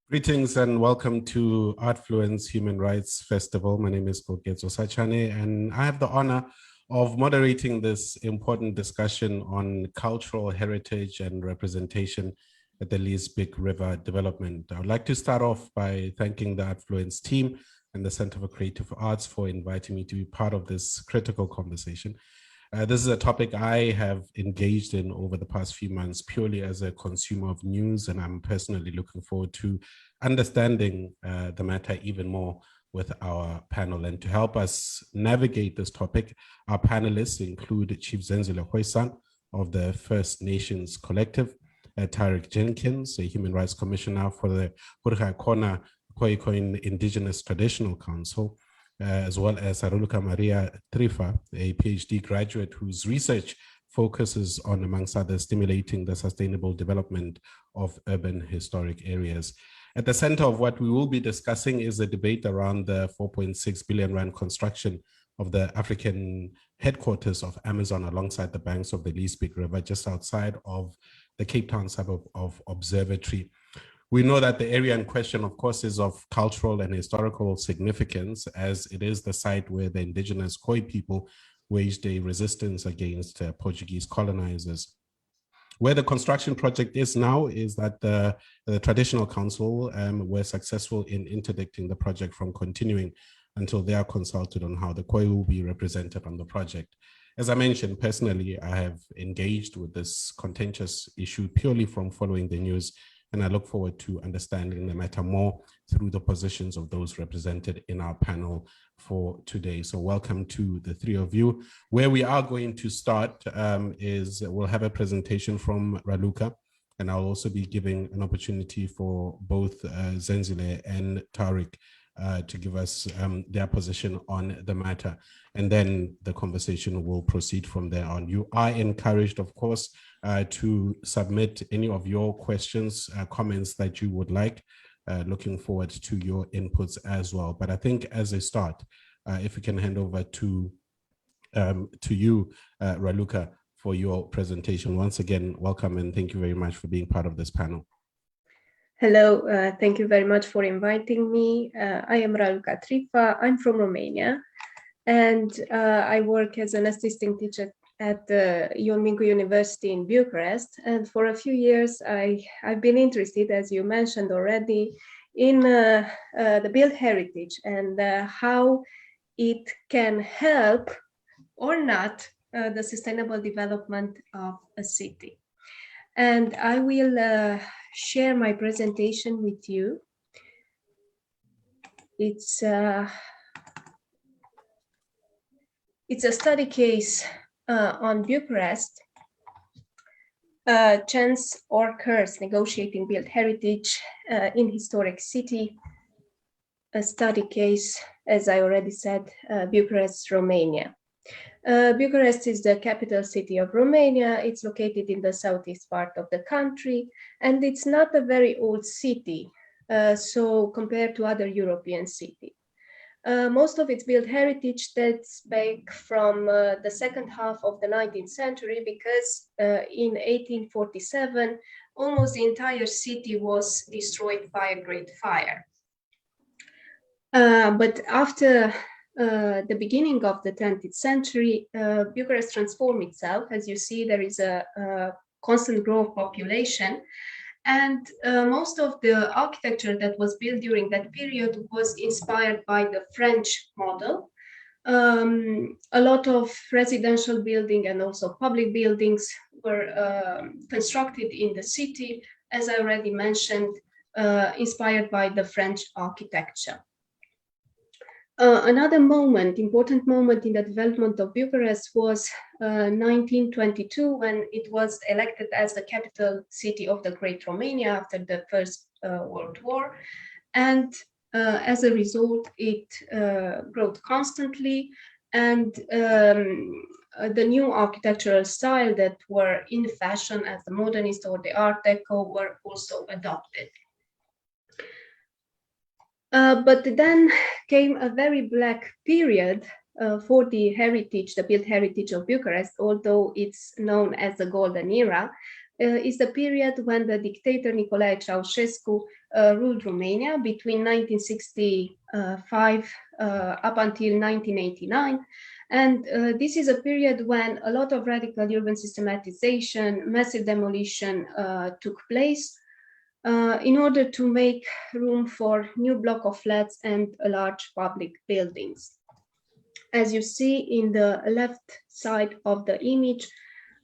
Greetings and welcome to Artfluence Human Rights Festival. My name is Kogetso Sachane, and I have the honor of moderating this important discussion on cultural heritage and representation at the Liesbeek River development. I would like to start off by thanking the Artfluence team and the Center for Creative Arts for inviting me to be part of this critical conversation. This is a topic I have engaged in over the past few months purely as a consumer of news, and I'm personally looking forward to understanding the matter even more with our panel. And to help us navigate this topic, our panelists include Chief Zenzile Khoisan of the First Nations Collective, Tarek Jenkins, a Human Rights Commissioner for the Hurha Khoisan Indigenous Traditional Council, as well as Raluca Maria Trifa, a PhD graduate whose research focuses on, amongst others, stimulating the sustainable development of urban historic areas. At the center of what we will be discussing is a debate around the 4.6 billion rand construction of the African headquarters of Amazon alongside the banks of the Liesbeek River, just outside of the Cape Town suburb of Observatory. We know that the area in question, of course, is of cultural and historical significance, as it is the site where the indigenous Khoi people waged a resistance against Portuguese colonizers. Where the construction project is now is that the traditional council were successful in interdicting the project from continuing until they are consulted on how the Khoi will be represented on the project. As I mentioned, personally, I have engaged with this contentious issue purely from following the news, and I look forward to understanding the matter more through the positions of those represented in our panel for today. So welcome to the three of you. Where we are going to start is we'll have a presentation from Raluca, and I'll also be giving an opportunity for both Zenzile and Tariq to give us their position on the matter. And then the conversation will proceed from there on. You are encouraged, of course, to submit any of your questions, comments that you would like. Looking forward to your inputs as well. But I think as a start, if we can hand over to you, Raluca, for your presentation. Once again, welcome and thank you very much for being part of this panel. Hello, thank you very much for inviting me. I am Raluca Trifa. I'm from Romania, and I work as an assistant teacher at the Ion Mincu University in Bucharest. And for a few years, I've been interested, as you mentioned already, in the built heritage and how it can help or not the sustainable development of a city. And I will share my presentation with you. It's a study case on Bucharest, chance or curse, negotiating built heritage in historic city. A study case, as I already said, Bucharest, Romania. Bucharest is the capital city of Romania. It's located in the southeast part of the country, and it's not a very old city, so compared to other European cities. Most of its built heritage dates back from the second half of the 19th century, because in 1847, almost the entire city was destroyed by a great fire. But after the beginning of the 20th century, Bucharest transformed itself. As you see, there is a constant growth population, and most of the architecture that was built during that period was inspired by the French model. A lot of residential building and also public buildings were constructed in the city, as I already mentioned, inspired by the French architecture. Another important moment in the development of Bucharest was 1922, when it was elected as the capital city of the Great Romania after the First World War. And as a result, it grew constantly, and the new architectural style that were in fashion as the modernist or the Art Deco were also adopted. But then came a very black period for the heritage, the built heritage of Bucharest, although it's known as the Golden Era. is the period when the dictator Nicolae Ceausescu ruled Romania between 1965 up until 1989. And this is a period when a lot of radical urban systematization, massive demolition took place in order to make room for new block of flats and large public buildings. As you see in the left side of the image,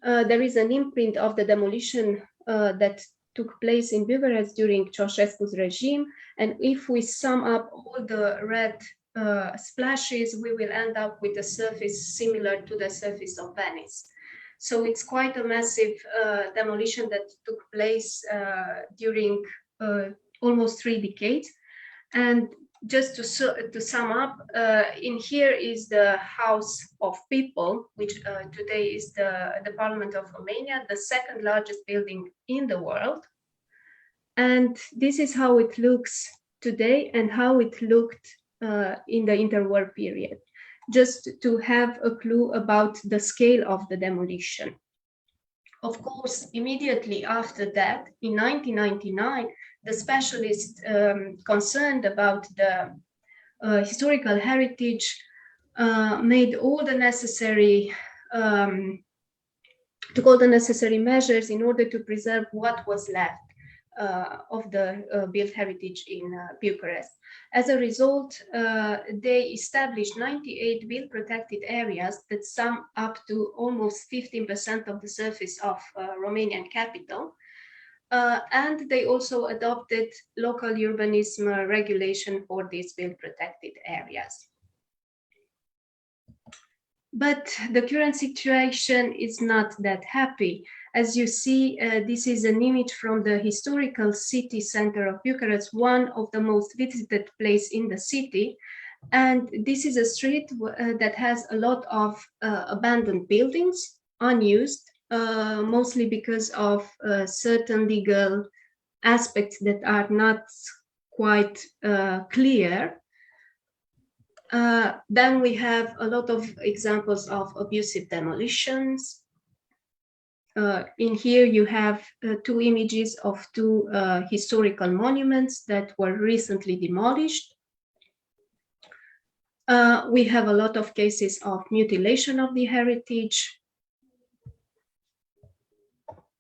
there is an imprint of the demolition that took place in Bucharest during Ceausescu's regime. And if we sum up all the red splashes, we will end up with a surface similar to the surface of Venice. So it's quite a massive demolition that took place during almost 3 decades. And just to sum up, in here is the House of People, which today is the Parliament of Romania, the second largest building in the world. And this is how it looks today and how it looked in the interwar period, just to have a clue about the scale of the demolition. Of course, immediately after that, in 1999, the specialists concerned about the historical heritage made all the necessary took all the necessary measures in order to preserve what was left of the built heritage in Bucharest. As a result, they established 98 built protected areas that sum up to almost 15% of the surface of Romanian capital. And they also adopted local urbanism regulation for these built protected areas. But the current situation is not that happy. As you see, this is an image from the historical city center of Bucharest, one of the most visited places in the city. And this is a street that has a lot of abandoned buildings, unused, mostly because of certain legal aspects that are not quite clear. Then we have a lot of examples of abusive demolitions. In here you have 2 images of 2 historical monuments that were recently demolished. We have a lot of cases of mutilation of the heritage,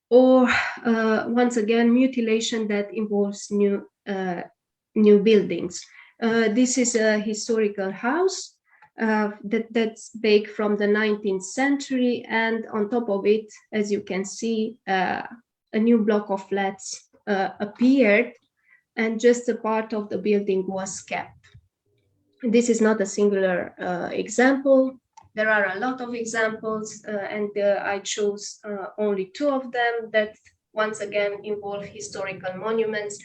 or once again, mutilation that involves new buildings. This is a historical house that's big from the 19th century, and on top of it, as you can see, a new block of flats appeared, and just a part of the building was kept. This is not a singular example. There are a lot of examples, and I chose only 2 of them that once again involve historical monuments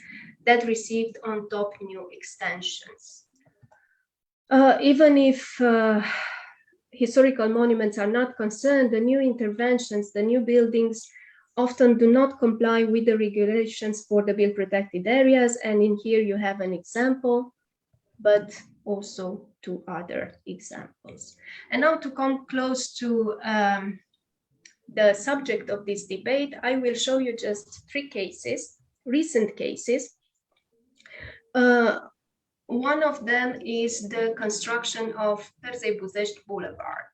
that received on top new extensions. Even if historical monuments are not concerned, the new interventions, the new buildings often do not comply with the regulations for the built protected areas. And in here you have an example, but also 2 other examples. And now to come close to the subject of this debate, I will show you just 3 cases, recent cases. One of them is the construction of Persei Buzești Boulevard.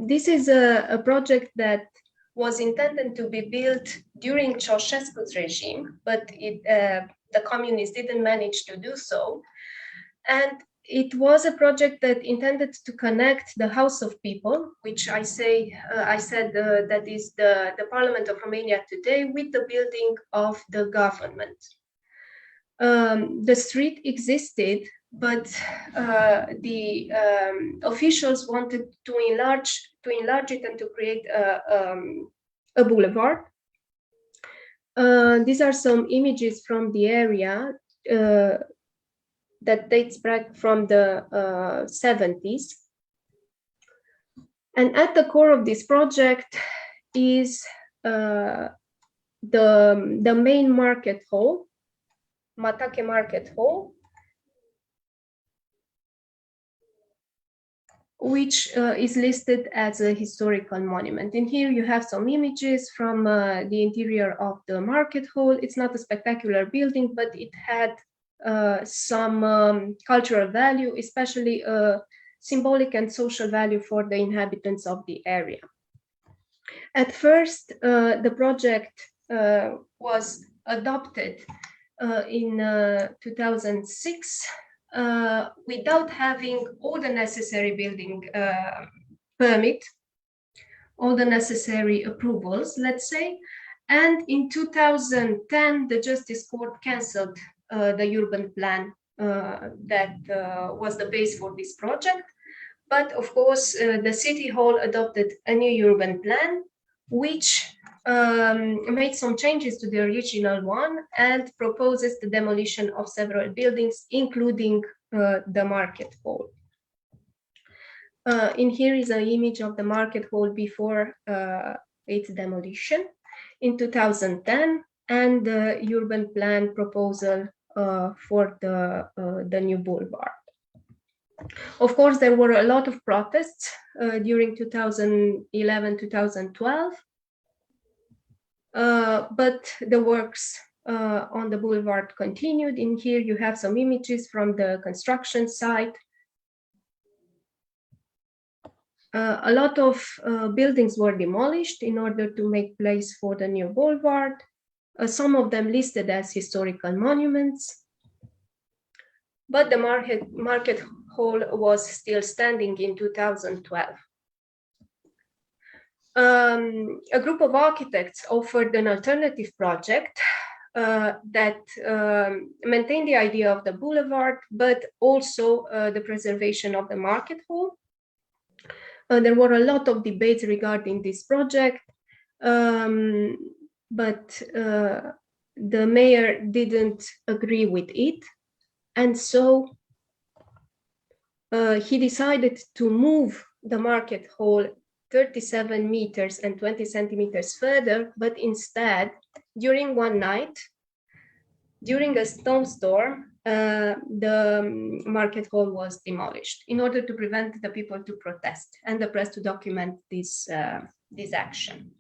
This is a project that was intended to be built during Ceausescu's regime, but the communists didn't manage to do so. And it was a project that intended to connect the House of People, which I said that is the Parliament of Romania today, with the building of the government. The street existed, but the officials wanted to enlarge it and to create a boulevard. These are some images from the area that dates back from the 70s. And at the core of this project is the main market hall, Matache Market Hall. which is listed as a historical monument. And here you have some images from the interior of the market hall. It's not a spectacular building, but it had some cultural value, especially symbolic and social value for the inhabitants of the area. At first, the project was adopted in 2006 without having all the necessary building permit, all the necessary approvals, let's say. And in 2010, the Justice Court cancelled the urban plan that was the base for this project. But of course, the City Hall adopted a new urban plan, which made some changes to the original one and proposes the demolition of several buildings, including the market hall. In here is an image of the market hall before its demolition in 2010, and the urban plan proposal for the new boulevard. Of course, there were a lot of protests during 2011-2012, but the works on the boulevard continued. In here you have some images from the construction site. A lot of buildings were demolished in order to make place for the new boulevard, some of them listed as historical monuments. But the market hall was still standing in 2012. A group of architects offered an alternative project that maintained the idea of the boulevard, but also the preservation of the market hall. There were a lot of debates regarding this project, but the mayor didn't agree with it. And so he decided to move the market hall 37 meters and 20 centimeters further, but instead, during one night, during a snowstorm, the market hall was demolished in order to prevent the people to protest and the press to document this action.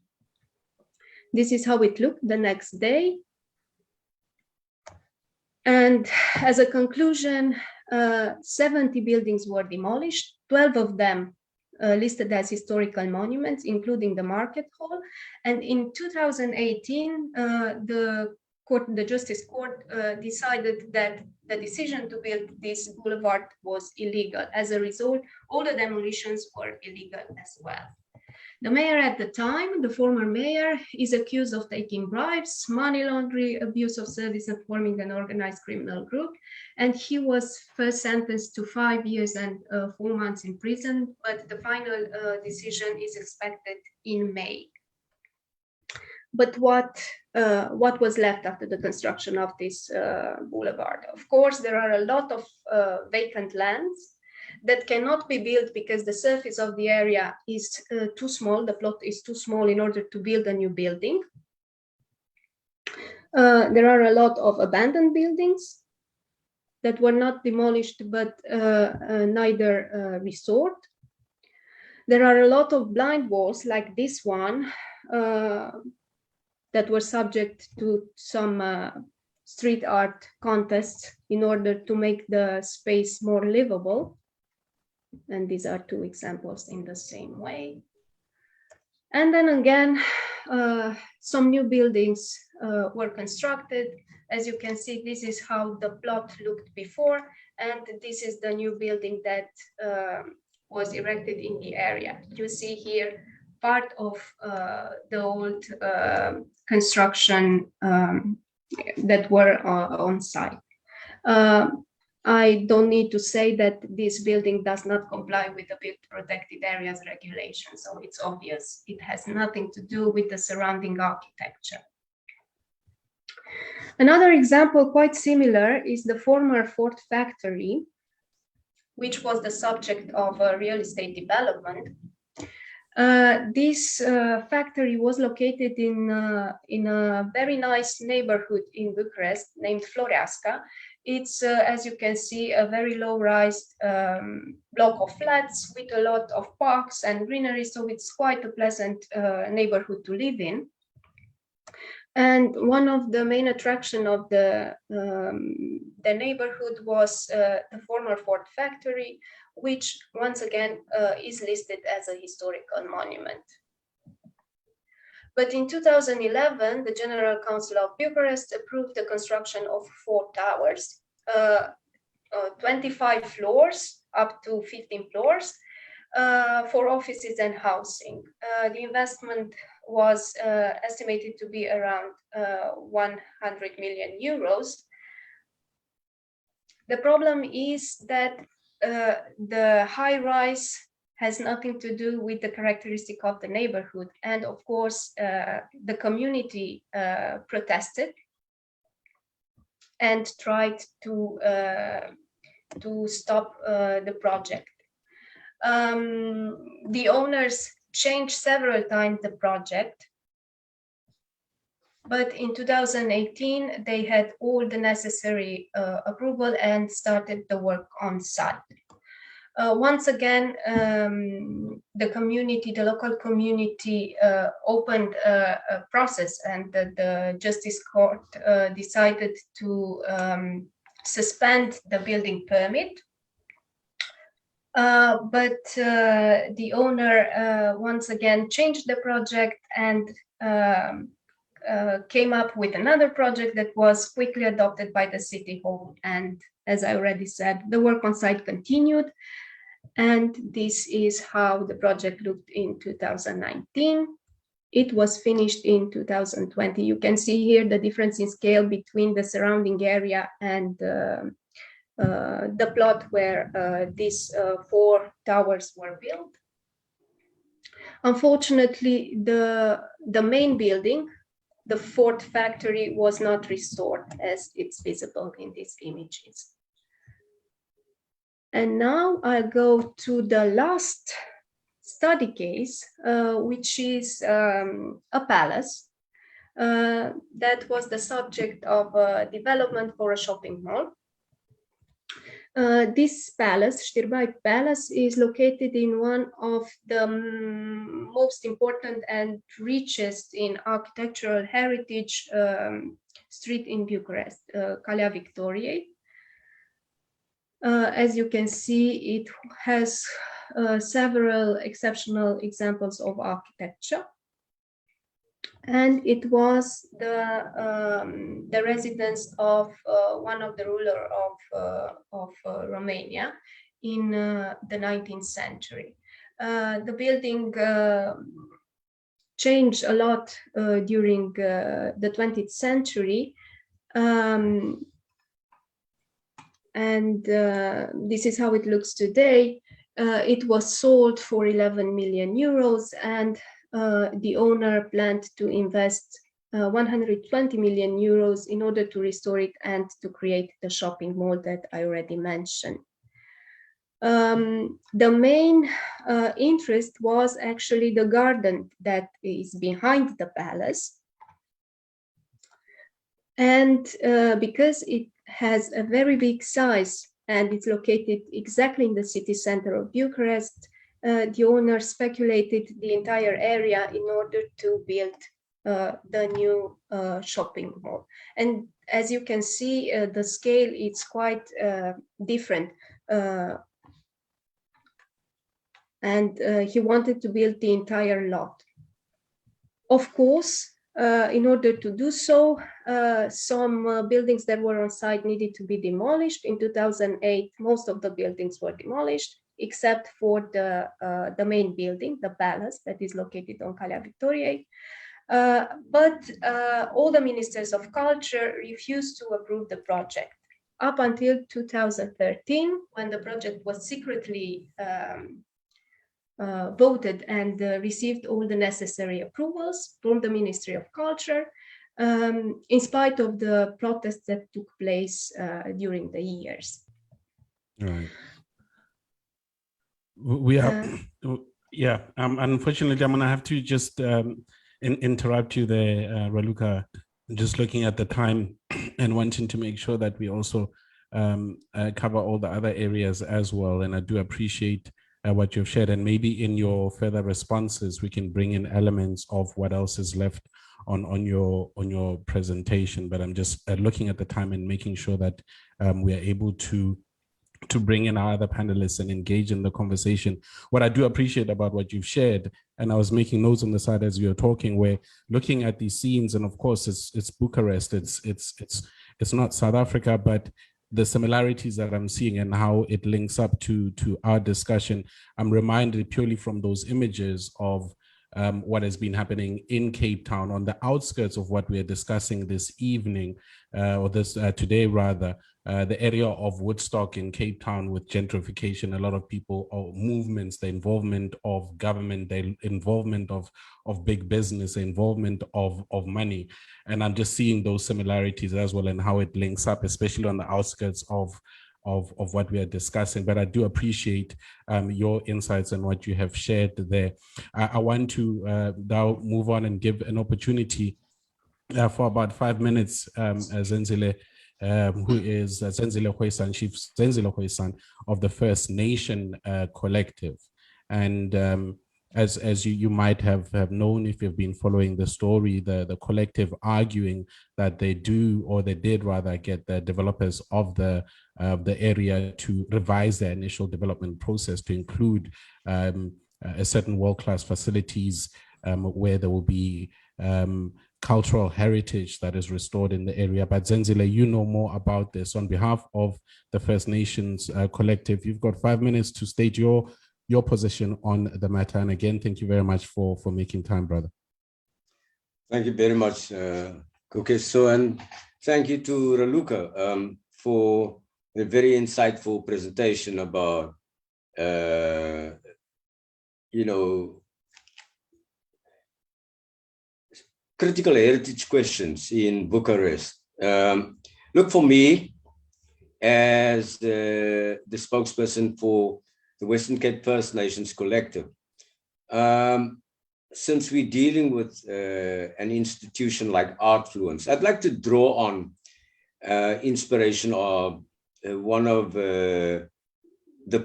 This is how it looked the next day. And as a conclusion, 70 buildings were demolished, 12 of them listed as historical monuments, including the market hall. And in 2018, the Justice Court decided that the decision to build this boulevard was illegal. As a result, all the demolitions were illegal as well. The mayor at the time, the former mayor, is accused of taking bribes, money laundering, abuse of service, and forming an organized criminal group. And he was first sentenced to 5 years and 4 months in prison, but the final decision is expected in May. But what was left after the construction of this boulevard? Of course, there are a lot of vacant lands that cannot be built because the surface of the area is too small, the plot is too small in order to build a new building. There are a lot of abandoned buildings that were not demolished, but neither restored. There are a lot of blind walls like this one that were subject to some street art contests in order to make the space more livable. And these are two examples in the same way. And then again, some new buildings were constructed. As you can see, this is how the plot looked before, and this is the new building that was erected in the area. You see here part of the old construction that were on site. I don't need to say that this building does not comply with the Built Protected Areas regulation, so it's obvious. It has nothing to do with the surrounding architecture. Another example quite similar is the former Ford factory, which was the subject of a real estate development. This factory was located in a very nice neighborhood in Bucharest named Floreasca. It's, as you can see, a very low-rise block of flats with a lot of parks and greenery, so it's quite a pleasant neighborhood to live in. And one of the main attraction of the neighborhood was the former Ford factory, which once again is listed as a historical monument. But in 2011, the General Council of Bucharest approved the construction of 4 towers, 25 floors up to 15 floors for offices and housing. The investment was estimated to be around 100 million euros. The problem is that the high rise has nothing to do with the characteristic of the neighborhood. And of course, the community protested and tried to stop the project. The owners changed several times the project, but in 2018, they had all the necessary approval and started the work on site. Once again, the community, the local community opened a process, and the Justice Court decided to suspend the building permit. But the owner once again changed the project and came up with another project that was quickly adopted by the City Hall. And as I already said, the work on site continued. And this is how the project looked in 2019. It was finished in 2020. You can see here the difference in scale between the surrounding area and the plot where these 4 towers were built. Unfortunately, the main building, the Ford factory, was not restored as it's visible in these images. And now I'll go to the last study case, which is a palace that was the subject of a development for a shopping mall. This palace, Știerbai Palace, is located in one of the most important and richest in architectural heritage street in Bucharest, Calea Victoriei. As you can see, it has several exceptional examples of architecture. And it was the residence of one of the rulers of Romania in the 19th century. The building changed a lot during the 20th century. And this is how it looks today. It was sold for 11 million euros, and the owner planned to invest 120 million euros in order to restore it and to create the shopping mall that I already mentioned. The main interest was actually the garden that is behind the palace. And because it has a very big size and it's located exactly in the city center of Bucharest, the owner speculated the entire area in order to build the new shopping mall. And as you can see, the scale is quite different. And he wanted to build the entire lot. Of course, in order to do so, some buildings that were on site needed to be demolished. In 2008, most of the buildings were demolished, except for the main building, the palace that is located on Calea Victoriei. But all the ministers of culture refused to approve the project up until 2013, when the project was secretly voted and received all the necessary approvals from the Ministry of Culture, in spite of the protests that took place during the years. Right. We are, yeah. Unfortunately, I'm gonna have to just interrupt you there, Raluca. Just looking at the time and wanting to make sure that we also cover all the other areas as well. And I do appreciate what you've shared. And maybe in your further responses, we can bring in elements of what else is left on your presentation. But I'm just looking at the time and making sure that we are able to bring in our other panelists and engage in the conversation. What I do appreciate about what you've shared, and I was making notes on the side as you were talking, where looking at these scenes, and of course it's Bucharest, it's not South Africa, but the similarities that I'm seeing and how it links up to our discussion, I'm reminded purely from those images of what has been happening in Cape Town on the outskirts of what we are discussing this evening, or this today rather, the area of Woodstock in Cape Town with gentrification, a lot of people or movements, the involvement of government, the involvement of big business, the involvement of money. And I'm just seeing those similarities as well and how it links up, especially on the outskirts of what we are discussing. But I do appreciate your insights and what you have shared there. I want to now move on and give an opportunity for about 5 minutes, Zenzile, who is Zenzile Khoisan, Chief Zenzile Khoisan of the First Nation Collective. And as you might have known if you've been following the story, the collective arguing that they did rather get the developers of the area to revise their initial development process to include a certain world-class facilities where there will be cultural heritage that is restored in the area. But Zenzile, you know more about this. On behalf of the First Nations Collective, you've got 5 minutes to state your position on the matter. And again, thank you very much for making time, brother. Thank you very much, Kokeso, and thank you to Raluca for a very insightful presentation about, critical heritage questions in Bucharest. Look, for me, as the spokesperson for the Western Cape First Nations Collective, since we're dealing with an institution like Artfluence, I'd like to draw on inspiration of one of the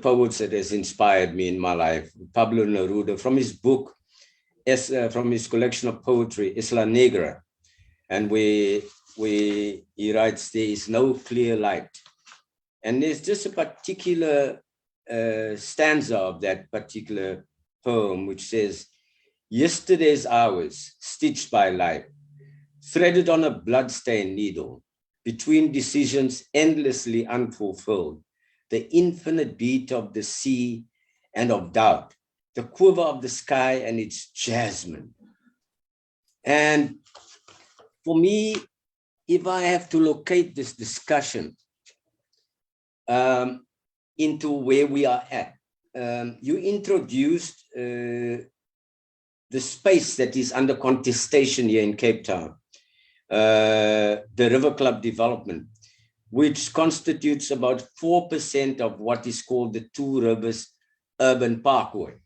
poets that has inspired me in my life, Pablo Neruda, from his book, from his collection of poetry, Isla Negra, and where he writes, "There is no clear light." And there's just a particular stanza of that particular poem, which says, "Yesterday's hours, stitched by life, threaded on a bloodstained needle, between decisions endlessly unfulfilled, the infinite beat of the sea and of doubt, the quiver of the sky and its jasmine." And for me, if I have to locate this discussion into where we are at, you introduced the space that is under contestation here in Cape Town, the River Club development, which constitutes about 4% of what is called the Two Rivers Urban Parkway.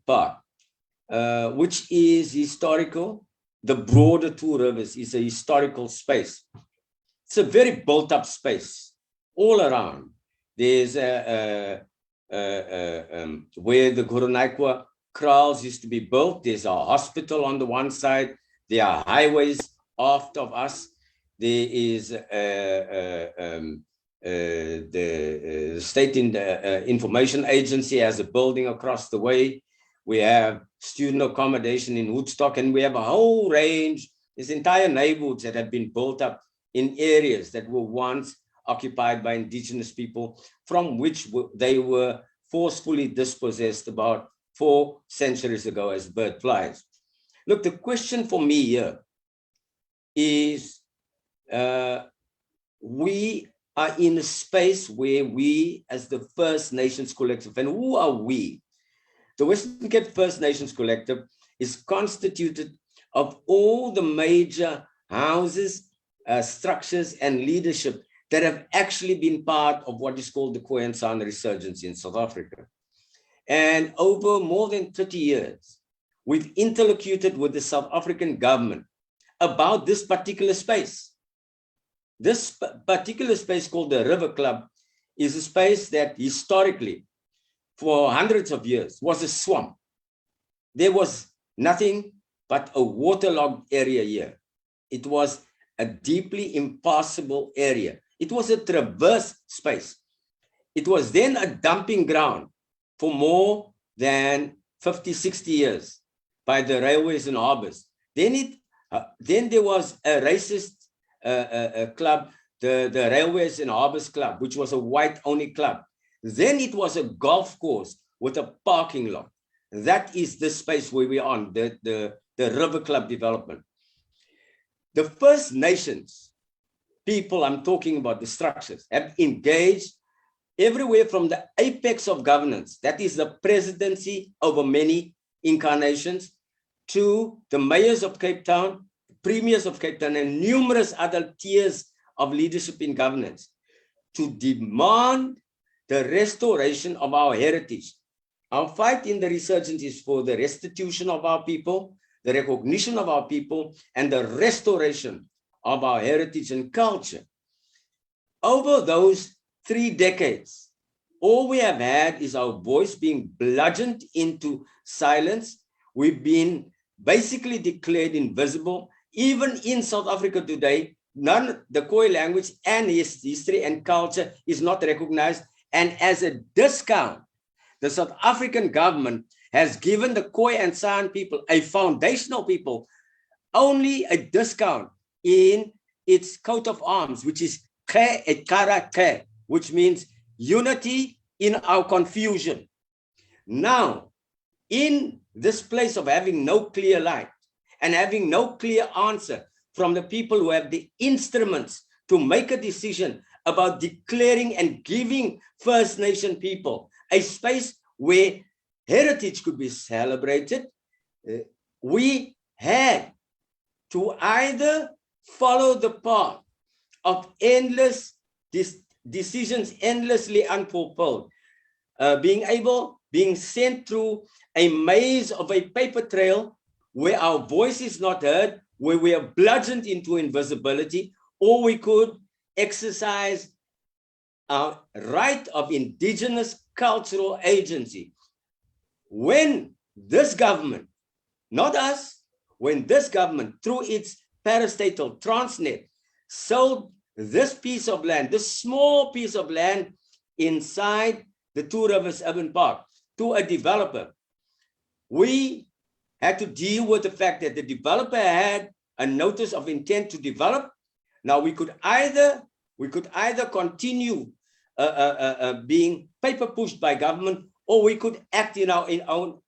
Park, which is historical. The broader Two Rivers is a historical space. It's a very built-up space all around. There's where the Goronaikwa kraals used to be built. There's a hospital on the one side. There are highways aft of us. There is the State Information Agency has a building across the way. We have student accommodation in Woodstock, and we have a whole range, there's entire neighborhoods that have been built up in areas that were once occupied by indigenous people, from which they were forcefully dispossessed about 4 centuries ago as bird flies. Look, the question for me here is, we are in a space where we, as the First Nations Collective, and who are we? The Western Cape First Nations Collective is constituted of all the major houses, structures, and leadership that have actually been part of what is called the Khoisan resurgence in South Africa. And over more than 30 years, we've interlocuted with the South African government about this particular space. This particular space called the River Club is a space that historically, for hundreds of years, was a swamp. There was nothing but a waterlogged area here. It was a deeply impassable area. It was a traverse space. It was then a dumping ground for more than 50, 60 years by the railways and harbors. Then there was a racist club, the Railways and Harbors Club, which was a white-only club. Then it was a golf course with a parking lot. That is the space where we are on, the River Club development. The First Nations people, I'm talking about the structures, have engaged everywhere from the apex of governance, that is the presidency over many incarnations, to the mayors of Cape Town, premiers of Cape Town, and numerous other tiers of leadership in governance to demand the restoration of our heritage. Our fight in the resurgence is for the restitution of our people, the recognition of our people, and the restoration of our heritage and culture. Over those 3 decades, all we have had is our voice being bludgeoned into silence. We've been basically declared invisible. Even in South Africa today, the Khoi language and its history and culture is not recognized. And as a discount, the South African government has given the Khoi and San people, a foundational people, only a discount in its coat of arms, which is Khe Ekara Khe, which means unity in our confusion. Now, in this place of having no clear light and having no clear answer from the people who have the instruments to make a decision about declaring and giving First Nation people a space where heritage could be celebrated, we had to either follow the path of endless decisions, endlessly unfulfilled, being sent through a maze of a paper trail where our voice is not heard, where we are bludgeoned into invisibility, or we could exercise our right of indigenous cultural agency. When this government, not us, when this government, through its parastatal Transnet, sold this piece of land, this small piece of land inside the Two Rivers Urban Park to a developer, we had to deal with the fact that the developer had a notice of intent to develop. Now we could either continue being paper pushed by government, or we could act in our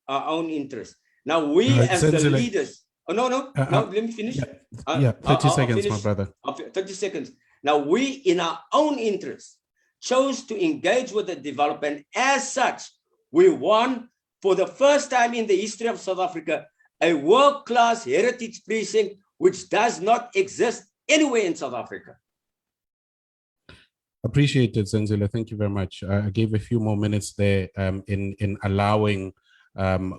own interest. Now we as the leaders. Oh no, let me finish. 30 seconds, my brother. 30 seconds. Now we, in our own interest, chose to engage with the developer, and as such, we won for the first time in the history of South Africa a world-class heritage precinct which does not exist anywhere in South Africa. Appreciate it, Zenzile. Thank you very much. I gave a few more minutes there in allowing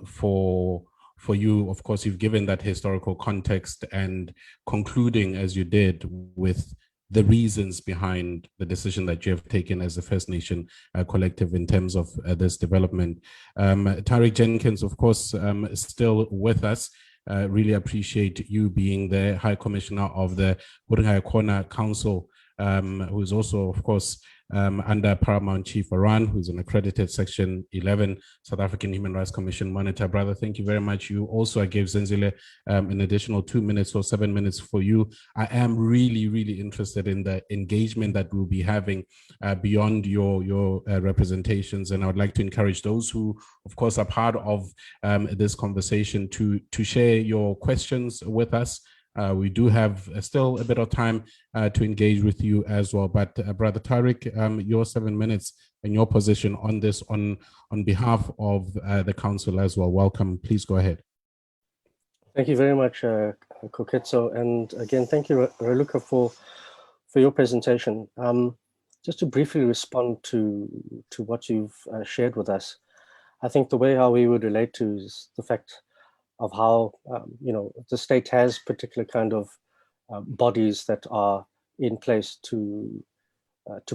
for you. Of course, you've given that historical context and concluding as you did with the reasons behind the decision that you have taken as a First Nation collective in terms of this development. Tariq Jenkins, of course, is still with us. Really appreciate you being the High Commissioner of the Buringa Khona Council, who is also, of course, under Paramount Chief Aran, who's an accredited Section 11 South African Human Rights Commission monitor. Brother, thank you very much. You also, I gave Zenzile an additional 2 minutes or 7 minutes for you. I am really, really interested in the engagement that we'll be having beyond your representations. And I would like to encourage those who, of course, are part of this conversation to share your questions with us. We do have still a bit of time to engage with you as well. But Brother Tariq, your 7 minutes and your position on this on behalf of the council as well. Welcome. Please go ahead. Thank you very much, Koketso. And again, thank you, Raluca, for your presentation. Just to briefly respond to what you've shared with us, I think the way how we would relate to is the fact of how the state has particular kind of bodies that are in place to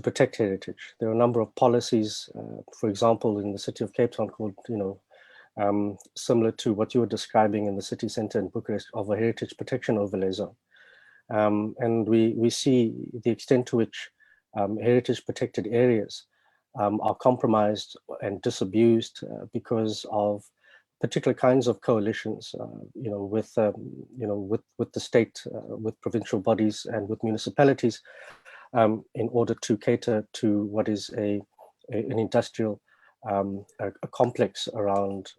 protect heritage. There are a number of policies, for example, in the city of Cape Town called, similar to what you were describing in the city center in Bucharest, of a heritage protection overlay zone. And we see the extent to which heritage protected areas are compromised and disabused because of particular kinds of coalitions, with the state, with provincial bodies and with municipalities, in order to cater to what is an industrial a complex around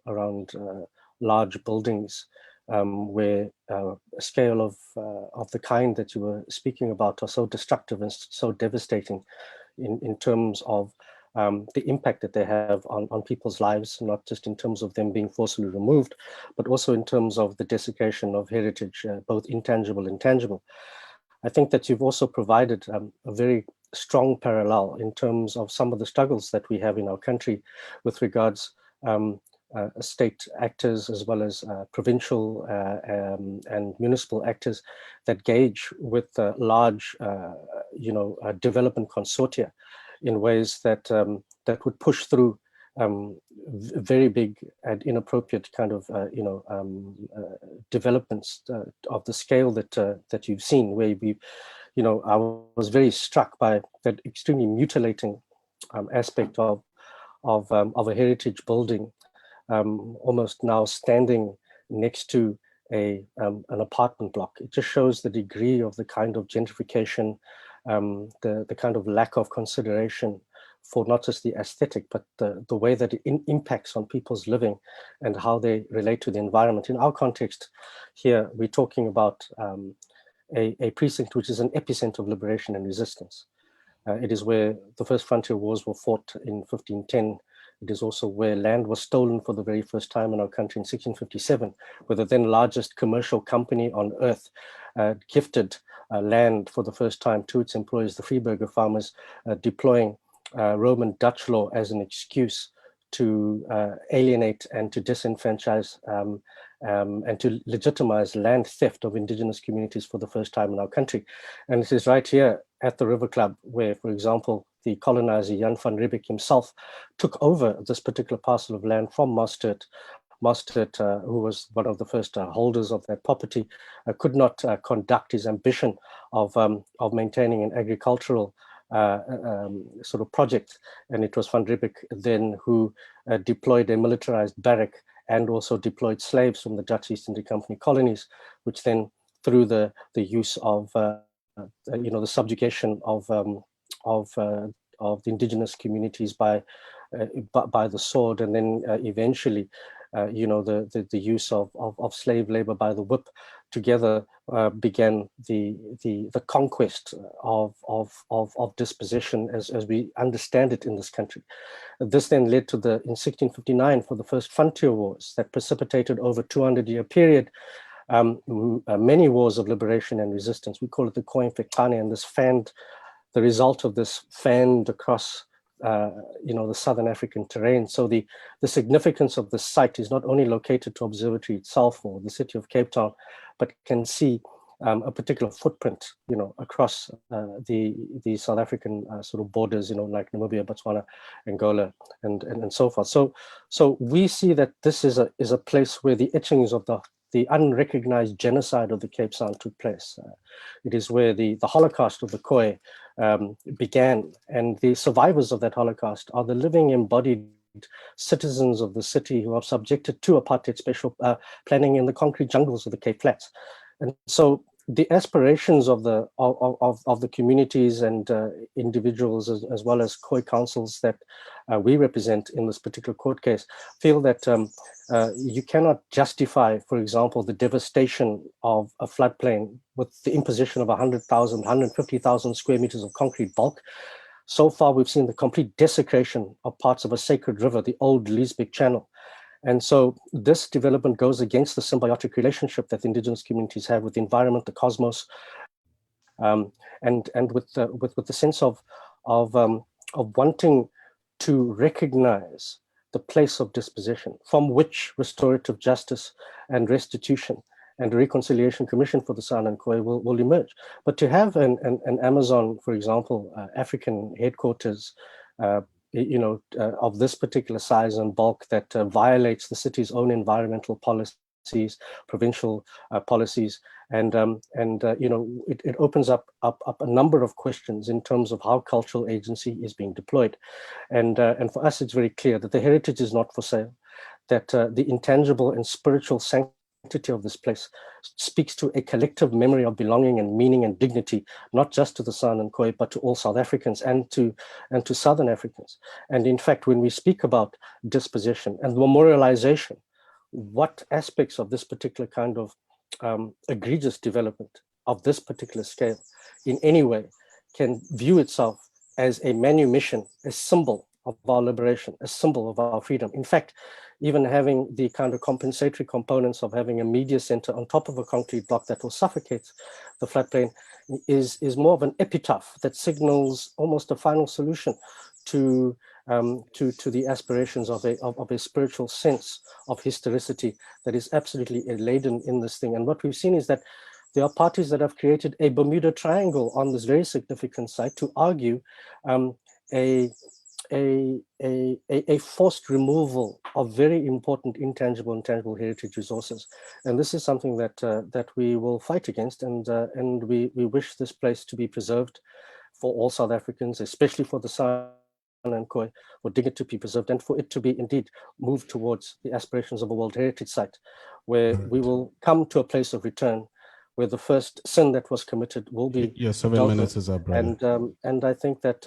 large buildings, where a scale of the kind that you were speaking about are so destructive and so devastating in terms of the impact that they have on people's lives, not just in terms of them being forcibly removed, but also in terms of the desiccation of heritage, both intangible and tangible. I think that you've also provided a very strong parallel in terms of some of the struggles that we have in our country with regards state actors as well as provincial and municipal actors that gauge with large, development consortia in ways that that would push through very big and inappropriate kind of developments of the scale that you've seen, where we, I was very struck by that extremely mutilating aspect of a heritage building, almost now standing next to an apartment block. It just shows the degree of the kind of gentrification, the kind of lack of consideration for not just the aesthetic, but the way that it impacts on people's living and how they relate to the environment. In our context here, we're talking about a precinct which is an epicenter of liberation and resistance. It is where the first frontier wars were fought in 1510. It is also where land was stolen for the very first time in our country in 1657, where the then largest commercial company on earth gifted land for the first time to its employees, the Freeburger farmers, deploying Roman Dutch law as an excuse to alienate and to disenfranchise and to legitimize land theft of indigenous communities for the first time in our country. And it is right here at the River Club where, for example, the colonizer Jan van Riebeeck himself took over this particular parcel of land from Mostert. Mostert, who was one of the first holders of that property, could not conduct his ambition of maintaining an agricultural sort of project. And it was Van Riebeeck then who deployed a militarized barrack and also deployed slaves from the Dutch East India Company colonies, which then through the use of the subjugation of the indigenous communities by the sword, and then eventually the use of slave labor by the whip, together began the conquest of dispossession as we understand it in this country. This then led to in 1659 for the first frontier wars that precipitated over a 200-year period, many wars of liberation and resistance. We call it the Koimfekane, and the result of this fanned across the Southern African terrain. So the significance of the site is not only located to Observatory itself or the city of Cape Town, but can see a particular footprint, across the South African sort of borders, like Namibia, Botswana, Angola, and so forth. So we see that this is a place where the etchings of the unrecognized genocide of the Cape Sound took place. It is where the Holocaust of the Khoi began, and the survivors of that Holocaust are the living embodied citizens of the city who are subjected to apartheid special planning in the concrete jungles of the Cape Flats. And so the aspirations of the communities and individuals, as well as Khoi councils that we represent in this particular court case, feel that you cannot justify, for example, the devastation of a floodplain with the imposition of 100,000, 150,000 square meters of concrete bulk. So far, we've seen the complete desecration of parts of a sacred river, the old Liesbeek channel. And so this development goes against the symbiotic relationship that the indigenous communities have with the environment, the cosmos, and with the sense of wanting to recognize the place of dispossession from which restorative justice and restitution and a reconciliation commission for the San and Khoi will emerge. But to have an Amazon, for example, African headquarters, of this particular size and bulk that violates the city's own environmental policies, provincial policies, and it opens up a number of questions in terms of how cultural agency is being deployed, and for us it's very clear that the heritage is not for sale, that the intangible and spiritual sanctity of this place speaks to a collective memory of belonging and meaning and dignity, not just to the San and Khoi, but to all South Africans and to Southern Africans. And in fact, when we speak about dispossession and memorialization, what aspects of this particular kind of egregious development of this particular scale in any way can view itself as a manumission, a symbol of our liberation, a symbol of our freedom. In fact, even having the kind of compensatory components of having a media center on top of a concrete block that will suffocate the floodplain is more of an epitaph that signals almost a final solution to the aspirations of a spiritual sense of historicity that is absolutely laden in this thing. And what we've seen is that there are parties that have created a Bermuda Triangle on this very significant site to argue a forced removal of very important intangible and tangible heritage resources. And this is something that we will fight against, and we wish this place to be preserved for all South Africans, especially for the San and Khoi, for dignity to be preserved and for it to be indeed moved towards the aspirations of a World Heritage Site, where we will come to a place of return, where the first sin that was committed will be Your 7 minutes is up, brother. And I think that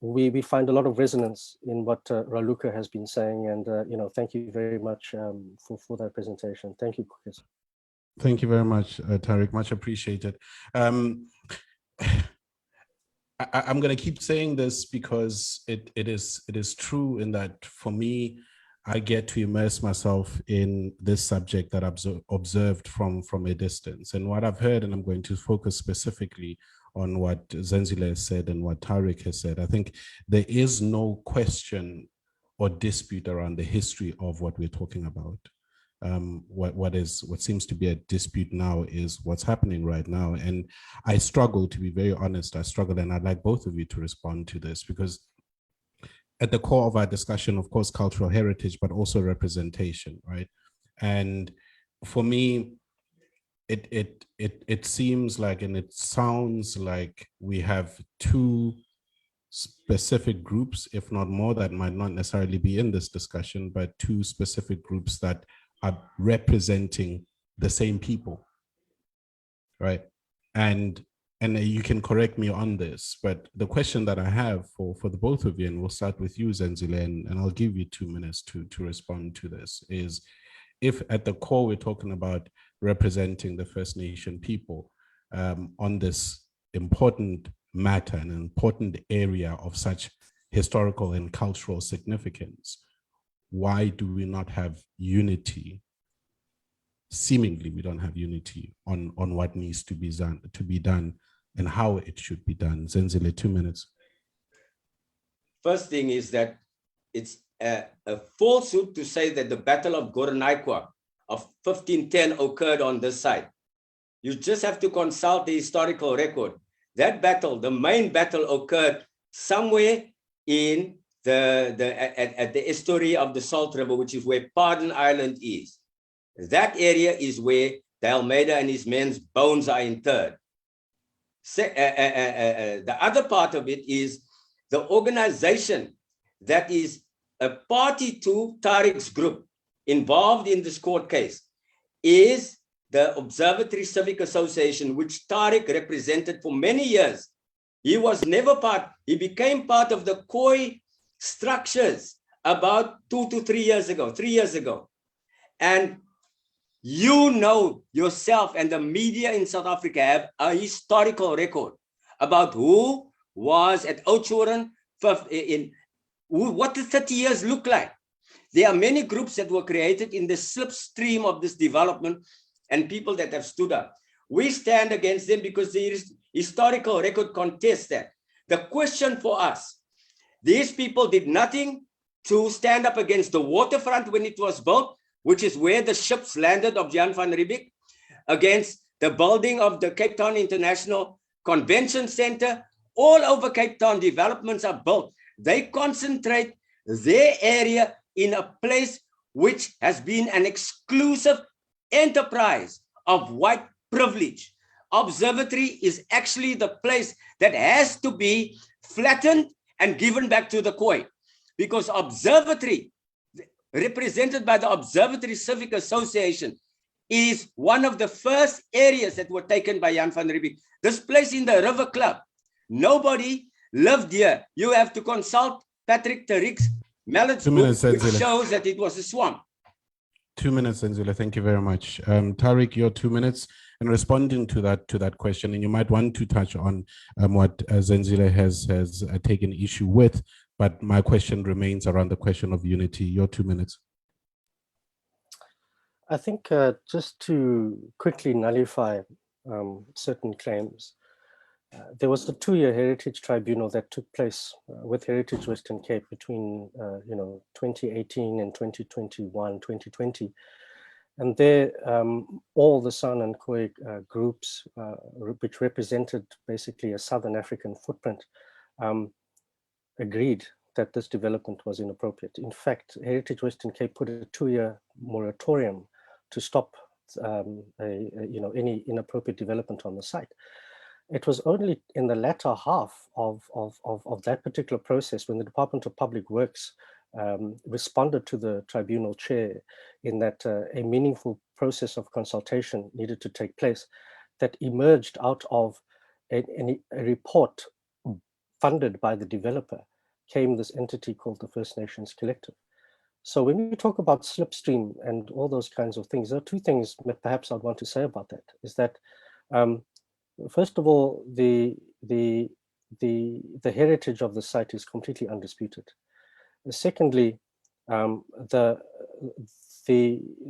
we find a lot of resonance in what Raluca has been saying, and thank you very much for that presentation. Thank you, Chris. Thank you very much, Tariq. Much appreciated. I'm going to keep saying this because it is true in that for me, I get to immerse myself in this subject that I've observed from a distance. And what I've heard, and I'm going to focus specifically on what Zenzile has said and what Tariq has said, I think there is no question or dispute around the history of what we're talking about. What seems to be a dispute now is what's happening right now. And I struggle, to be very honest, and I'd like both of you to respond to this, because at the core of our discussion, of course, cultural heritage, but also representation, right? And for me, it seems like, and it sounds like we have two specific groups, if not more, that might not necessarily be in this discussion, but two specific groups that are representing the same people, right? And you can correct me on this, but the question that I have for the both of you, and we'll start with you, Zenzile, and I'll give you 2 minutes to respond to this, is if at the core we're talking about representing the First Nation people on this important matter, an important area of such historical and cultural significance, why do we not have unity? Seemingly, we don't have unity on what needs to be done and how it should be done. Zenzile, 2 minutes. First thing is that it's a falsehood to say that the Battle of Goranaikwa of 1510 occurred on this side. You just have to consult the historical record. That battle, the main battle, occurred somewhere in at the estuary of the Salt River, which is where Pardon Island is. That area is where De Almeida and his men's bones are interred. The other part of it is the organization that is a party to Tariq's group involved in this court case is the Observatory Civic Association, which Tariq represented for many years. He was never part, he became part of the Khoi structures about 2 to 3 years ago, 3 years ago. And you know yourself, and the media in South Africa have a historical record about who was at Oudtshoorn, what the 30 years look like. There are many groups that were created in the slipstream of this development and people that have stood up. We stand against them because the historical record contests that. The question for us, these people did nothing to stand up against the waterfront when it was built. which is where the ships landed of Jan van Riebeeck, against the building of the Cape Town International Convention Center. All over Cape Town, developments are built. They concentrate their area in a place which has been an exclusive enterprise of white privilege. Observatory is actually the place that has to be flattened and given back to the Khoi, because observatory, represented by the Observatory Civic Association, is one of the first areas that were taken by Jan van Riebeeck. This place in the River Club, nobody lived here. You have to consult Patrick Tariq's Mallet's book, which shows that it was a swamp. 2 minutes, Zenzile. Thank you very much. Tariq, your 2 minutes, and responding to that question, and you might want to touch on what Zenzile has taken issue with, but my question remains around the question of unity. Your 2 minutes. I think just to quickly nullify certain claims, there was the 2-year Heritage Tribunal that took place with Heritage Western Cape between 2018 and 2021, 2020. And there, all the San and Khoi groups, which represented basically a Southern African footprint, agreed that this development was inappropriate. In fact, Heritage Western Cape put a 2-year moratorium to stop any inappropriate development on the site. It was only in the latter half of that particular process, when the Department of Public Works responded to the tribunal chair in that a meaningful process of consultation needed to take place, that emerged out of a report funded by the developer, came this entity called the First Nations Collective. So when we talk about slipstream and all those kinds of things, there are 2 things that perhaps I'd want to say about that. Is that first of all, the heritage of the site is completely undisputed. Secondly, the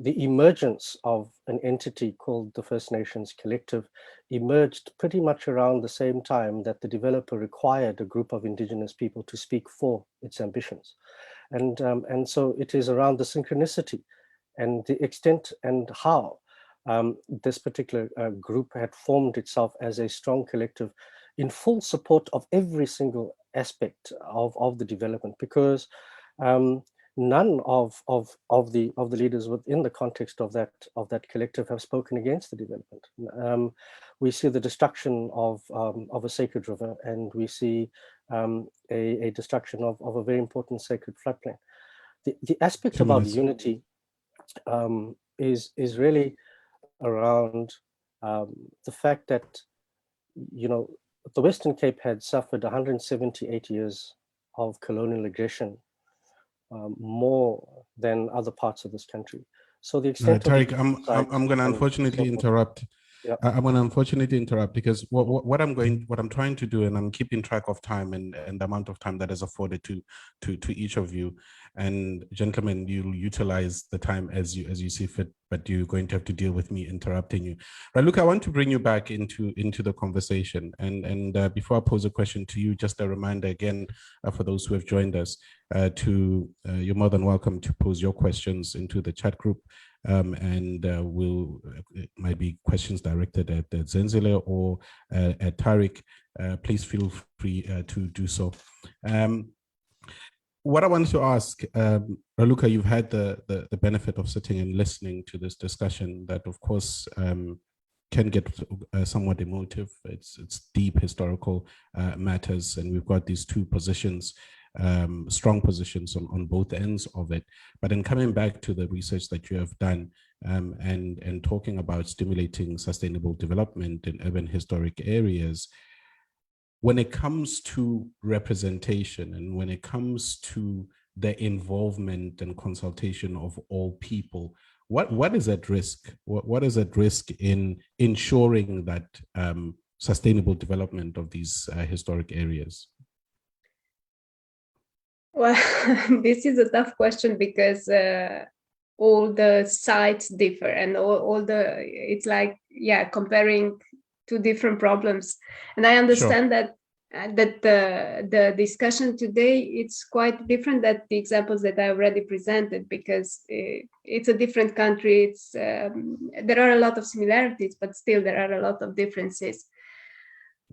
emergence of an entity called the First Nations Collective emerged pretty much around the same time that the developer required a group of indigenous people to speak for its ambitions. And so it is around the synchronicity and the extent and how this particular group had formed itself as a strong collective in full support of every single aspect of the development, because none of the leaders within the context of that collective have spoken against the development. We see the destruction of a sacred river, and we see a destruction of a very important sacred floodplain. The aspect about unity is really around the fact that the Western Cape had suffered 178 years of colonial aggression, more than other parts of this country. So the extent Tariq, I'm going to unfortunately interrupt. Yep. I'm going to unfortunately interrupt, because what I'm trying to do, and I'm keeping track of time and the amount of time that is afforded to each of you. And gentlemen, you'll utilize the time as you see fit, but you're going to have to deal with me interrupting you. But look, I want to bring you back into the conversation. And before I pose a question to you, just a reminder again for those who have joined us, you're more than welcome to pose your questions into the chat group. It might be questions directed at Zenzile or at Tariq. Please feel free to do so. What I wanted to ask, Raluca, you've had the benefit of sitting and listening to this discussion that, of course, can get somewhat emotive. It's deep historical matters, and we've got these 2 positions, strong positions on both ends of it. But in coming back to the research that you have done and talking about stimulating sustainable development in urban historic areas, when it comes to representation and when it comes to the involvement and consultation of all people, what is at risk? What is at risk in ensuring that sustainable development of these historic areas? Well, this is a tough question, because all the sites differ, and it's like, comparing 2 different problems. And I understand that that the discussion today, it's quite different than the examples that I already presented, because it's a different country. It's there are a lot of similarities, but still there are a lot of differences.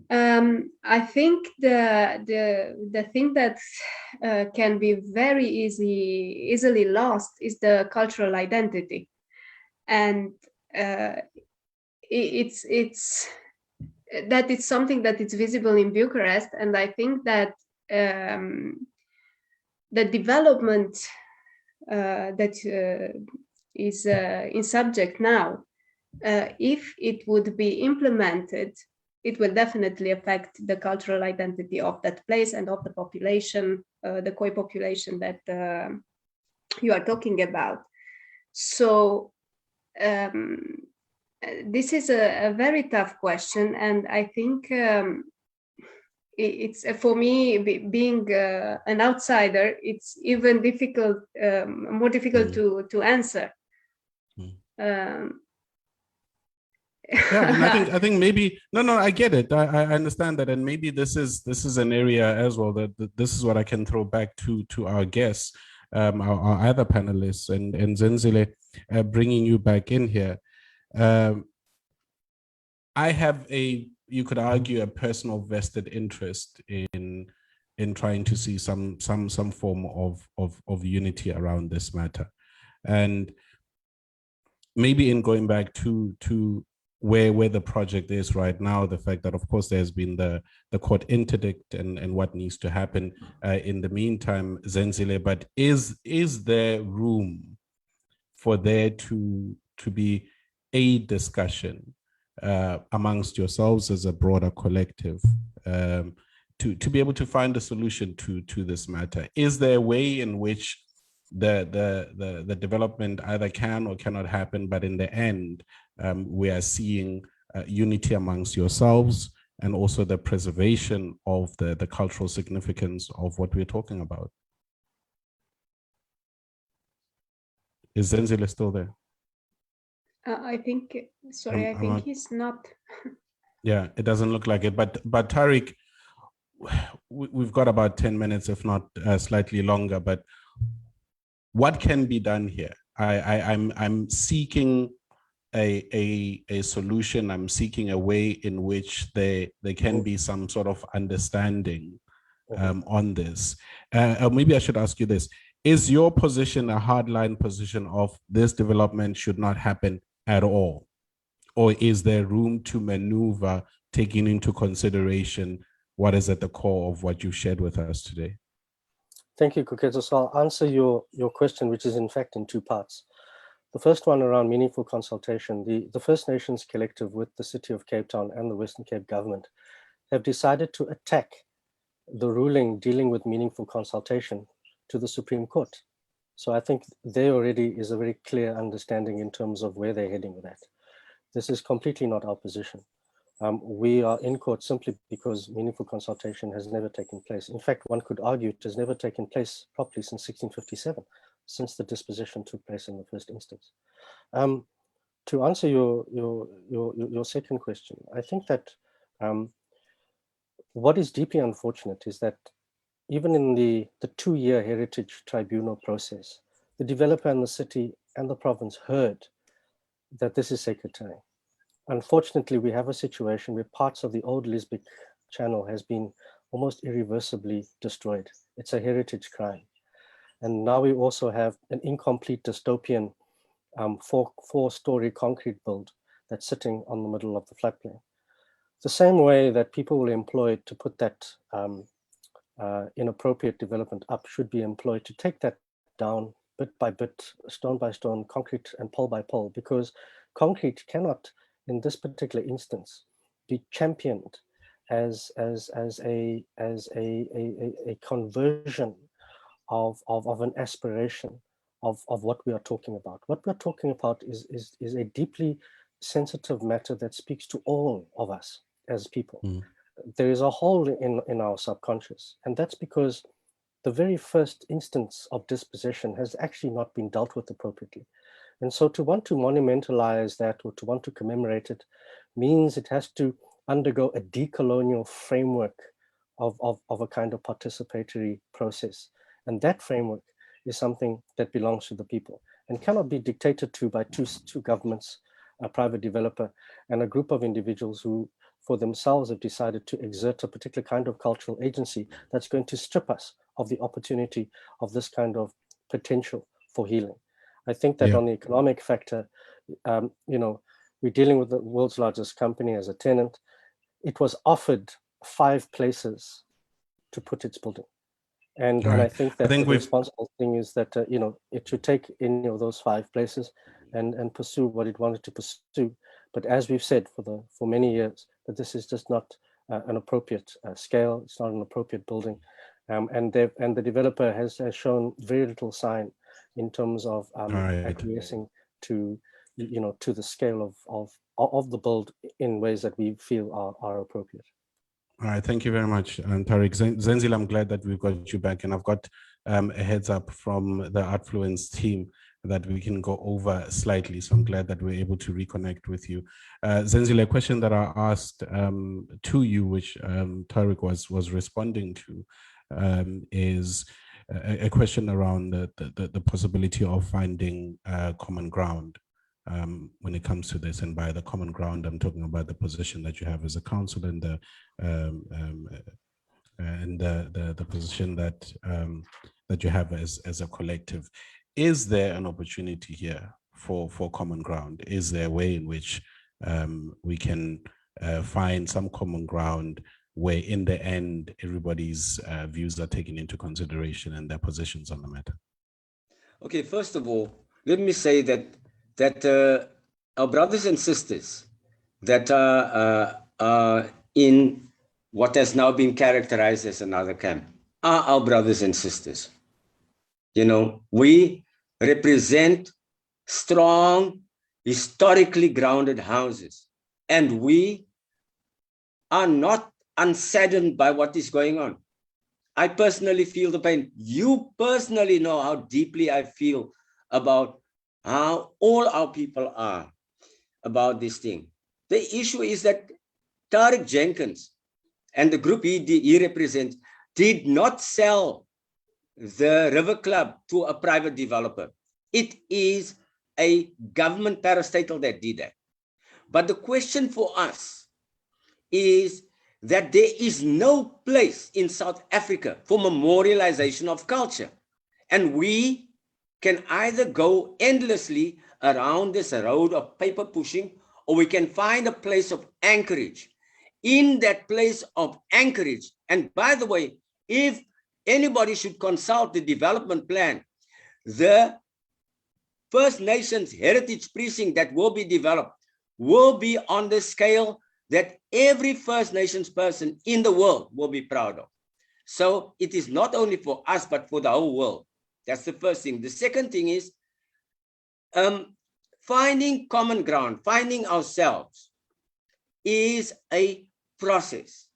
I think the thing that can be very easily lost is the cultural identity, and it's that it's something that is visible in Bucharest, and I think that the development that is in subject now, if it would be implemented, it will definitely affect the cultural identity of that place and of the population, the Khoi population that you are talking about. So this is a very tough question, and I think it's for me, being an outsider, it's even difficult, more difficult to answer. Yeah, and I think maybe no, I get it. I understand that, and maybe this is an area as well that this is what I can throw back to our guests, our other panelists, and Zenzile, bringing you back in here. I have you could argue, a personal vested interest in trying to see some form of unity around this matter, and maybe in going back to where the project is right now, the fact that of course there's been the court interdict and what needs to happen in the meantime, Zenzile, but is there room for there to be a discussion amongst yourselves as a broader collective to be able to find a solution to this matter? Is there a way in which the development either can or cannot happen, but in the end we are seeing unity amongst yourselves and also the preservation of the cultural significance of what we're talking about? Is Zenzile still there? I think, sorry, I think he's not. Yeah, it doesn't look like it. But Tariq, we've got about 10 minutes, if not slightly longer. But what can be done here? I'm seeking a solution. I'm seeking a way in which there can be some sort of understanding on this. Maybe I should ask you this. Is your position a hardline position of this development should not happen at all? Or is there room to maneuver, taking into consideration what is at the core of what you shared with us today? Thank you, Koketso. So I'll answer your question, which is in fact in two parts. The first one around meaningful consultation. The First Nations Collective with the City of Cape Town and the Western Cape government have decided to attack the ruling dealing with meaningful consultation to the Supreme Court. So I think there already is a very clear understanding in terms of where they're heading with that. This is completely not our position. We are in court simply because meaningful consultation has never taken place. In fact, one could argue it has never taken place properly since 1657, since the disposition took place in the first instance. To answer your second question, I think that what is deeply unfortunate is that even in the 2-year heritage tribunal process, the developer and the city and the province heard that this is sacred terrain. Unfortunately, we have a situation where parts of the old Liesbeek channel has been almost irreversibly destroyed. It's a heritage crime. And now we also have an incomplete dystopian 4-story concrete build that's sitting on the middle of the floodplain. The same way that people will employ to put that inappropriate development up should be employed to take that down bit by bit, stone by stone, concrete and pole by pole, because concrete cannot, in this particular instance, be championed as a conversion of an aspiration of what we are talking about. What we're talking about is a deeply sensitive matter that speaks to all of us as people. There is a hole in our subconscious, and that's because the very first instance of dispossession has actually not been dealt with appropriately. And so to want to monumentalize that or to want to commemorate it means it has to undergo a decolonial framework of a kind of participatory process. And that framework is something that belongs to the people and cannot be dictated to by two governments, a private developer, and a group of individuals who for themselves have decided to exert a particular kind of cultural agency that's going to strip us of the opportunity of this kind of potential for healing. I think that on the economic factor, we're dealing with the world's largest company as a tenant. It was offered 5 places to put its building. And I think that the responsible thing is that, it should take any of those 5 places and pursue what it wanted to pursue. But as we've said for many years, that this is just not an appropriate scale. It's not an appropriate building. And the developer has shown very little sign in terms of acquiescing to, to the scale of the build in ways that we feel are appropriate. All right, thank you very much, Tariq. Zenzile, I'm glad that we've got you back, and I've got a heads up from the Artfluence team that we can go over slightly. So I'm glad that we're able to reconnect with you. Zenzile, a question that I asked to you, which Tariq was responding to, is a question around the possibility of finding common ground when it comes to this. And by the common ground, I'm talking about the position that you have as a council and the position that you have as a collective. Is there an opportunity here for common ground? Is there a way in which we can find some common ground where in the end everybody's views are taken into consideration and their positions on the matter? Okay, first of all, let me say that our brothers and sisters that are in what has now been characterized as another camp are our brothers and sisters. We represent strong, historically grounded houses, and we are not unsaddened by what is going on. I personally feel the pain. You personally know how deeply I feel about how all our people are about this thing. The issue is that Tariq Jenkins and the group he represents did not sell the River Club to a private developer. It is a government parastatal that did that. But the question for us is that there is no place in South Africa for memorialization of culture. And we can either go endlessly around this road of paper pushing, or we can find a place of anchorage. In that place of anchorage, and by the way, if anybody should consult the development plan, the First Nations Heritage Precinct that will be developed will be on the scale that every First Nations person in the world will be proud of. So it is not only for us, but for the whole world. That's the first thing. The second thing is finding common ground, finding ourselves is a process.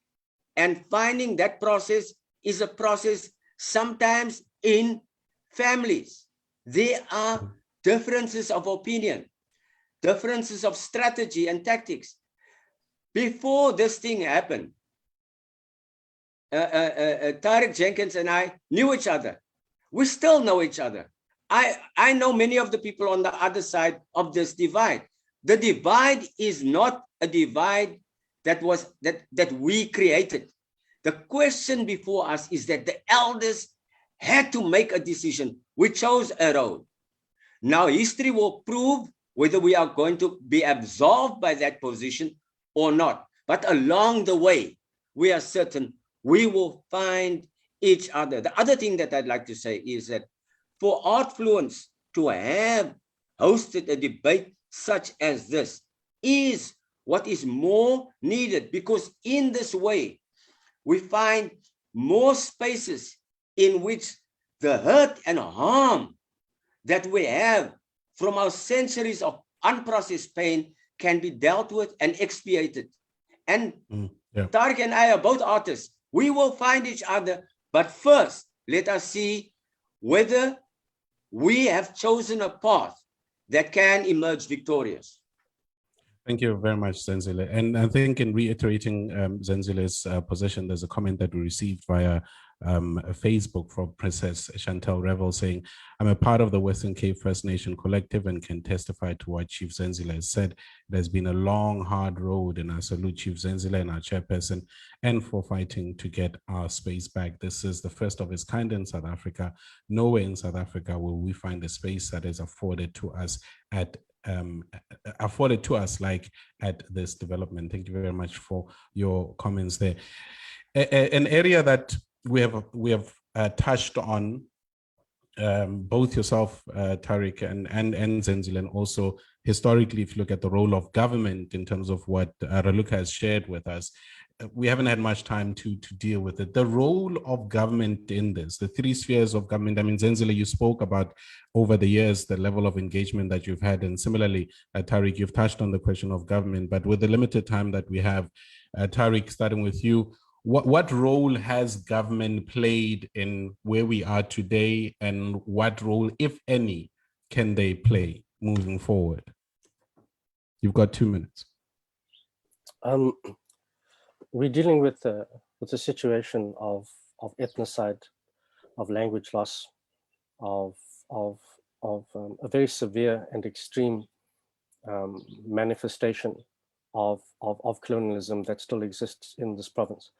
And finding that process is a process sometimes in families. There are differences of opinion, differences of strategy and tactics. Before this thing happened, Tariq Jenkins and I knew each other. We still know each other. I know many of the people on the other side of this divide. The divide is not a divide that we created. The question before us is that the elders had to make a decision. We chose a road. Now history will prove whether we are going to be absolved by that position or not. But along the way, we are certain we will find each other. The other thing that I'd like to say is that for Artfluence to have hosted a debate such as this is what is more needed, because in this way, we find more spaces in which the hurt and harm that we have from our centuries of unprocessed pain can be dealt with and expiated. And Tariq and I are both artists. We will find each other, but first, let us see whether we have chosen a path that can emerge victorious. Thank you very much, Zenzile. And I think in reiterating Zenzile's position, there's a comment that we received via Facebook from Princess Chantel Revel saying, I'm a part of the Western Cape First Nation Collective and can testify to what Chief Zenzile has said. It has been a long, hard road, and I salute Chief Zenzile and our chairperson and for fighting to get our space back. This is the first of its kind in South Africa. Nowhere in South Africa will we find a space that is afforded to us like at this development. Thank you very much for your comments there. An area that we have touched on, both yourself, Tariq, and Zenzile, and also historically, if you look at the role of government in terms of what Raluca has shared with us, we haven't had much time to deal with it. The role of government in this, the three spheres of government. I mean, Zenzile, you spoke about over the years, the level of engagement that you've had. And similarly, Tariq, you've touched on the question of government, but with the limited time that we have, Tariq, starting with you, what role has government played in where we are today, and what role, if any, can they play moving forward? You've got 2 minutes. We're dealing with a situation of ethnocide, of language loss, of a very severe and extreme manifestation of colonialism that still exists in this province.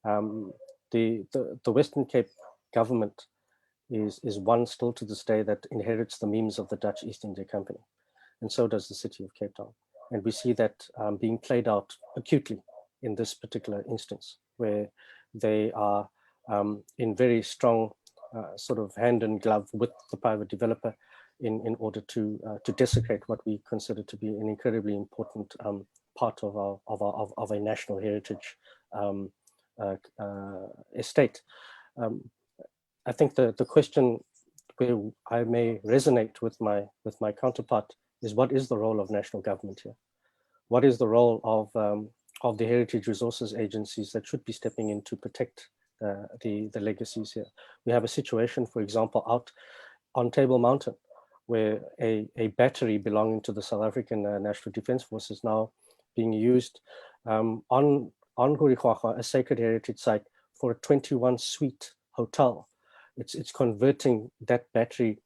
The Western Cape government is one still to this day that inherits the memes of the Dutch East India Company, and so does the city of Cape Town. And we see that being played out acutely in this particular instance, where they are in very strong sort of hand in glove with the private developer in order to desecrate what we consider to be an incredibly important part of a national heritage estate. I think the question where I may resonate with my counterpart is, what is the role of national government here? What is the role of the heritage resources agencies that should be stepping in to protect the legacies here? We have a situation, for example, out on Table Mountain, where a battery belonging to the South African National Defence Force is now being used on Hurikwaga, a sacred heritage site, for a 21-suite hotel. It's converting that battery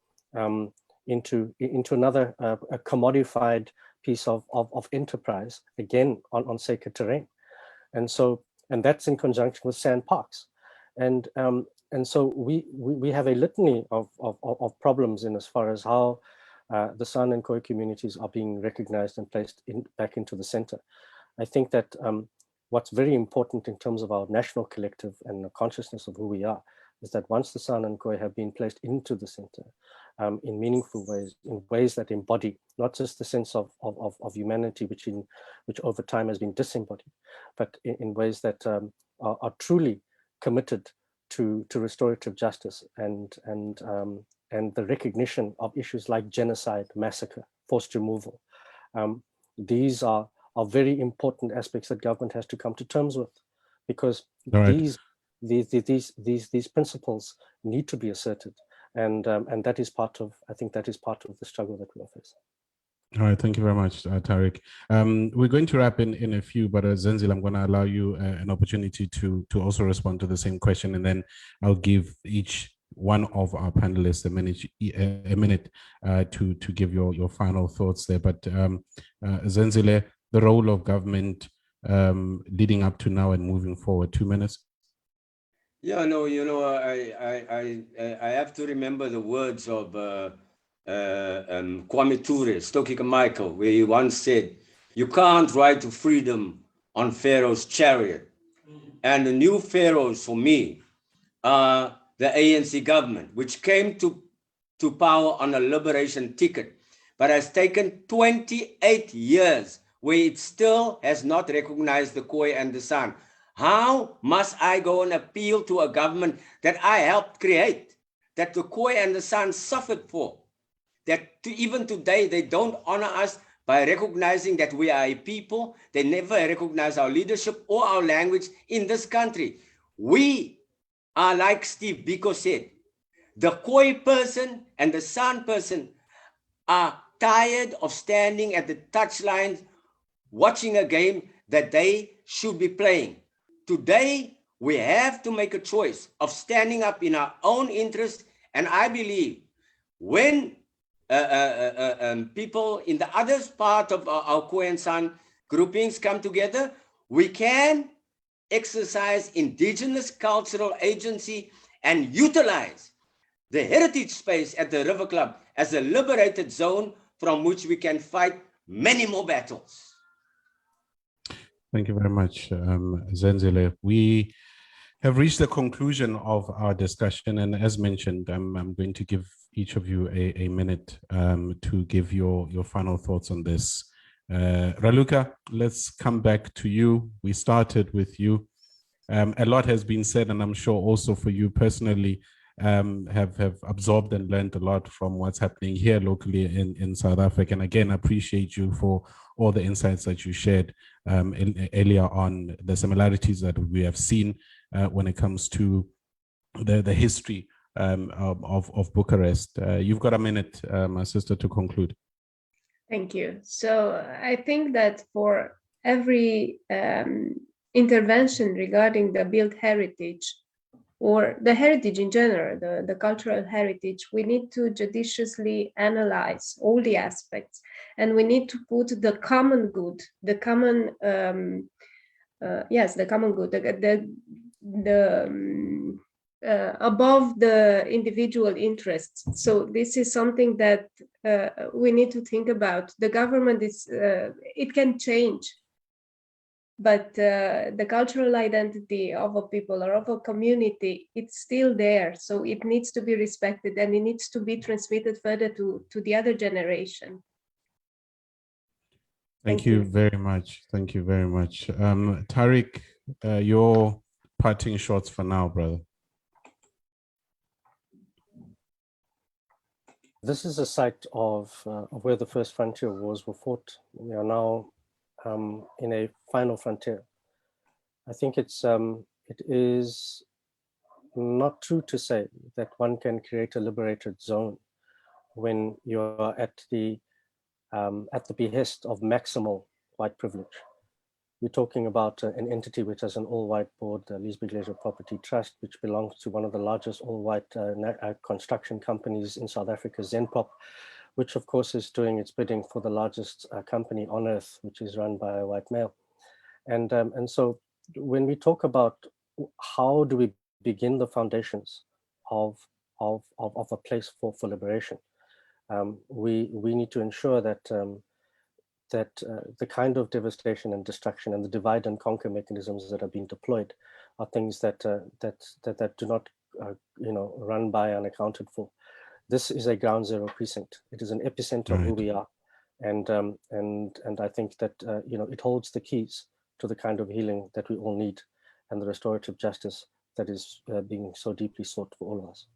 into another a commodified piece of enterprise, again on sacred terrain, and that's in conjunction with sand parks, and so we have a litany of problems in as far as how the San and Khoi communities are being recognized and placed back into the center. I think that what's very important in terms of our national collective and the consciousness of who we are is that once the San and Khoi have been placed into the center in meaningful ways, in ways that embody not just the sense of humanity, which over time has been disembodied, but in ways that are truly committed to restorative justice and the recognition of issues like genocide, massacre, forced removal. These are very important aspects that government has to come to terms with, because these principles need to be asserted, and that is part of, I think that is part of the struggle that we are facing. All right, thank you very much, Tariq. We're going to wrap in a few, but Zenzile, I'm going to allow you an opportunity to also respond to the same question, and then I'll give each one of our panelists a minute to give your final thoughts there. But Zenzile, the role of government leading up to now and moving forward, 2 minutes. Yeah, no, I have to remember the words of Kwame Ture, Stokely Carmichael, where he once said, "You can't ride to freedom on Pharaoh's chariot." And the new pharaohs for me are the ANC government, which came to power on a liberation ticket, but has taken 28 years where it still has not recognized the Khoi and the San. How must I go and appeal to a government that I helped create, that the Khoi and the San suffered for, that even today they don't honor us by recognizing that we are a people? They never recognize our leadership or our language in this country. We are, like Steve Biko said, the Khoi person and the San person are tired of standing at the touchline watching a game that they should be playing. Today, we have to make a choice of standing up in our own interest. And I believe when people in the other part of our Ko and San groupings come together, we can exercise indigenous cultural agency and utilize the heritage space at the River Club as a liberated zone from which we can fight many more battles. Thank you very much, Zenzile. We have reached the conclusion of our discussion, and as mentioned, I'm going to give each of you a minute to give your final thoughts on this. Raluca, let's come back to you. We started with you. A lot has been said, and I'm sure also for you personally, have absorbed and learned a lot from what's happening here locally in South Africa. And again, I appreciate you for all the insights that you shared earlier on, the similarities that we have seen when it comes to the history of Bucharest. You've got a minute, my sister, to conclude. Thank you. So I think that for every intervention regarding the built heritage or the heritage in general, the cultural heritage, we need to judiciously analyze all the aspects, and we need to put the common good, the common, the common good, above the individual interests. So this is something that we need to think about. The government is, it can change, but the cultural identity of a people or of a community, it's still there. So it needs to be respected, and it needs to be transmitted further to the other generation. Thank you very much. Thank you very much. Tariq, your parting shots for now, brother. This is a site of where the first frontier wars were fought. We are now in a final frontier. I think it is not true to say that one can create a liberated zone when you're at the behest of maximal white privilege. We're talking about an entity which has an all-white board, the Liesbeek Leisure Property Trust, which belongs to one of the largest all-white construction companies in South Africa, Zenpop, which of course is doing its bidding for the largest company on earth, which is run by a white male. And so when we talk about how do we begin the foundations of a place for liberation, we need to ensure that the kind of devastation and destruction and the divide and conquer mechanisms that are being deployed are things that do not run by unaccounted for. This is a ground zero precinct. It is an epicenter of who we are, and I think that it holds the keys to the kind of healing that we all need, and the restorative justice that is being so deeply sought for all of us.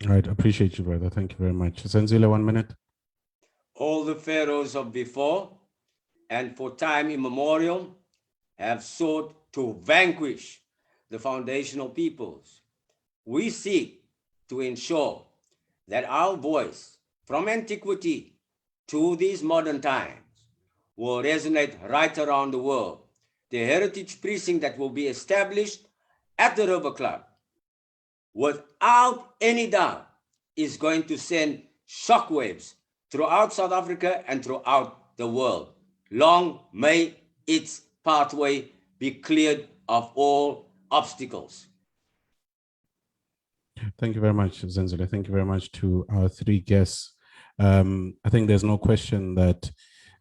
All right, appreciate you, brother. Thank you very much. Zenzile, 1 minute. All the pharaohs of before and for time immemorial have sought to vanquish the foundational peoples. We seek to ensure that our voice from antiquity to these modern times will resonate right around the world. The heritage precinct that will be established at the River Club, without any doubt, is going to send shockwaves throughout South Africa and throughout the world. Long may its pathway be cleared of all obstacles. Thank you very much, Zenzile. Thank you very much to our three guests. I think there's no question that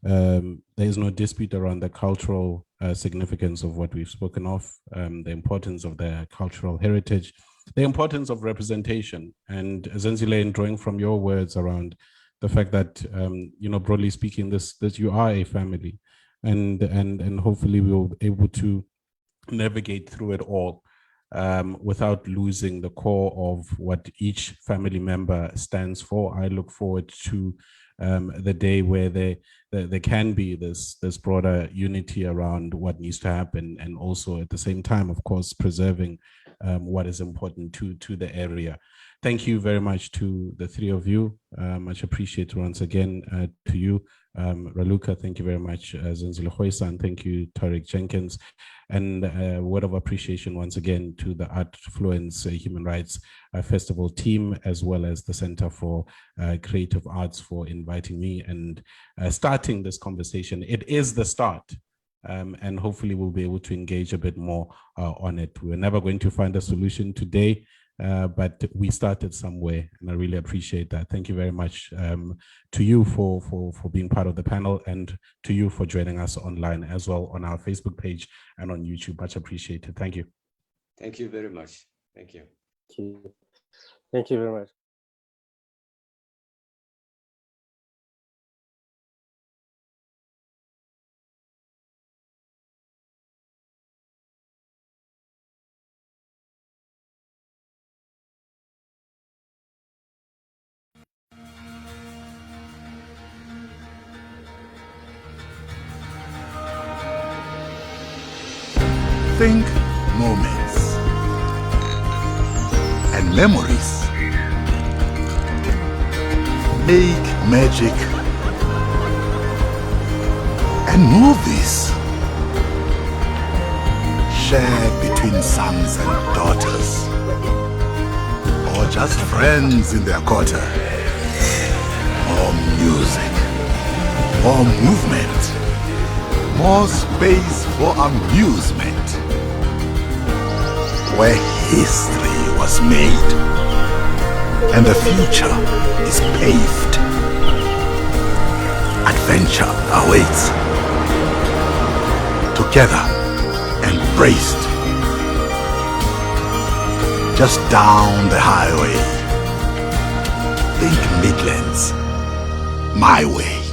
there is no dispute around the cultural significance of what we've spoken of, the importance of the cultural heritage, the importance of representation. And Zenzile, in drawing from your words around the fact that, broadly speaking, this you are a family, and hopefully we'll be able to navigate through it all without losing the core of what each family member stands for. I look forward to the day where there can be this broader unity around what needs to happen, and also at the same time, of course, preserving what is important to the area. Thank you very much to the three of you. Much appreciated once again to you. Raluca, thank you very much. Zenzile Khoisan, thank you, Tariq Jenkins. And a word of appreciation once again to the Artfluence Human Rights Festival team, as well as the Center for Creative Arts for inviting me and starting this conversation. It is the start. And hopefully we'll be able to engage a bit more on it. We're never going to find a solution today, but we started somewhere, and I really appreciate that. Thank you very much to you for being part of the panel, and to you for joining us online as well on our Facebook page and on YouTube. Much appreciated. Thank you. Thank you very much. Thank you. Thank you. Thank you very much. Think moments and memories make magic, and movies shared between sons and daughters, or just friends in their quarter. More music, more movement, more space for amusement, where history was made and the future is paved. Adventure awaits. Together, embraced, just down the highway. Think Midlands, my way.